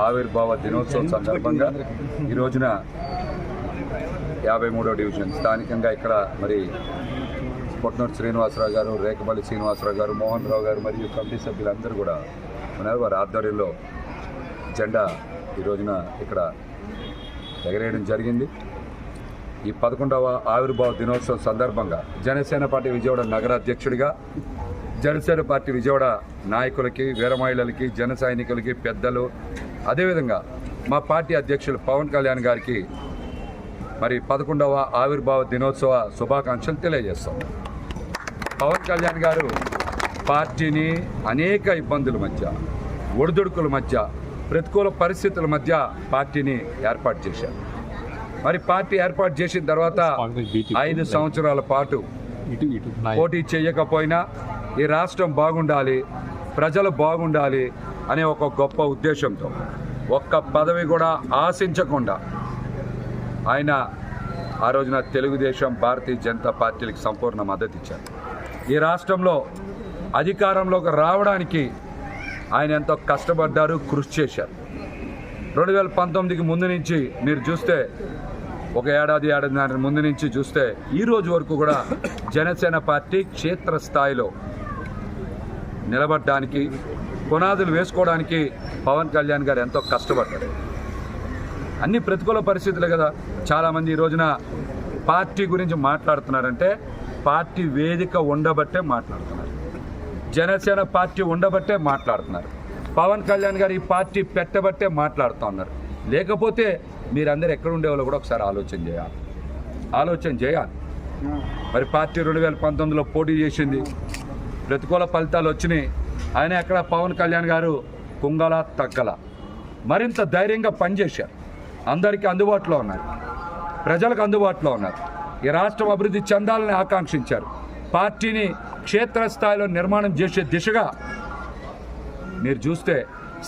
ఆవిర్భావ దినోత్సవం సందర్భంగా ఈ రోజున 53వ డివిజన్ స్థానికంగా ఇక్కడ మరి పొట్నూరు శ్రీనివాసరావు గారు, రేకపల్లి శ్రీనివాసరావు గారు, మోహన్ రావు గారు మరియు కమిటీ సభ్యులందరూ కూడా ఉన్నారు. వారి ఆధ్వర్యంలో జెండా ఈ రోజున ఇక్కడ ఎగరేయడం జరిగింది. ఈ 11వ ఆవిర్భావ దినోత్సవం సందర్భంగా జనసేన పార్టీ విజయవాడ నగర అధ్యక్షుడిగా జనసేన పార్టీ విజయవాడ నాయకులకి, వీర మహిళలకి, జన సైనికులకి, పెద్దలు, అదేవిధంగా మా పార్టీ అధ్యక్షులు పవన్ కళ్యాణ్ గారికి మరి 11వ ఆవిర్భావ దినోత్సవ శుభాకాంక్షలు తెలియజేస్తాం. పవన్ కళ్యాణ్ గారు పార్టీని అనేక ఇబ్బందుల మధ్య, ఒడిదుడుకుల మధ్య, ప్రతికూల పరిస్థితుల మధ్య పార్టీని ఏర్పాటు చేశారు. మరి పార్టీ ఏర్పాటు చేసిన తర్వాత 5 సంవత్సరాల పాటు పోటీ చేయకపోయినా ఈ రాష్ట్రం బాగుండాలి, ప్రజలు బాగుండాలి అనే ఒక గొప్ప ఉద్దేశంతో ఒక్క పదవి కూడా ఆశించకుండా ఆయన ఆ రోజున తెలుగుదేశం, భారతీయ జనతా పార్టీలకు సంపూర్ణ మద్దతు ఇచ్చారు. ఈ రాష్ట్రంలో అధికారంలోకి రావడానికి ఆయన ఎంతో కష్టపడ్డారు, కృషి చేశారు. 2019కి ముందు నుంచి మీరు చూస్తే, ఒక ఏడాదిన్నర ముందు నుంచి చూస్తే ఈ రోజు వరకు కూడా జనసేన పార్టీ క్షేత్రస్థాయిలో నిలబడడానికి, పునాదులు వేసుకోవడానికి పవన్ కళ్యాణ్ గారు ఎంతో కష్టపడ్డారు. అన్ని ప్రతికూల పరిస్థితులే కదా. చాలామంది ఈ రోజున పార్టీ గురించి మాట్లాడుతున్నారంటే పార్టీ వేదిక ఉండబట్టే మాట్లాడుతున్నారు, జనసేన పార్టీ ఉండబట్టే మాట్లాడుతున్నారు, పవన్ కళ్యాణ్ గారు ఈ పార్టీ పెట్టబట్టే మాట్లాడుతూ ఉన్నారు. లేకపోతే మీరందరూ ఎక్కడ ఉండేవాళ్ళు కూడా ఒకసారి ఆలోచన చేయాలి. మరి పార్టీ 2019లో పోటీ చేసింది, ప్రతికూల ఫలితాలు వచ్చినాయి. ఆయన ఎక్కడ పవన్ కళ్యాణ్ గారు కుంగల తగ్గల, మరింత ధైర్యంగా పనిచేశారు. అందరికీ అందుబాటులో ఉన్నారు, ప్రజలకు అందుబాటులో ఉన్నారు. ఈ రాష్ట్రం అభివృద్ధి చెందాలని ఆకాంక్షించారు. పార్టీని క్షేత్రస్థాయిలో నిర్మాణం చేసే దిశగా మీరు చూస్తే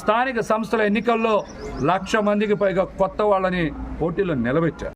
స్థానిక సంస్థల ఎన్నికల్లో 1,00,000 మందికి పైగా కొత్త వాళ్ళని పోటీలో నిలబెట్టారు.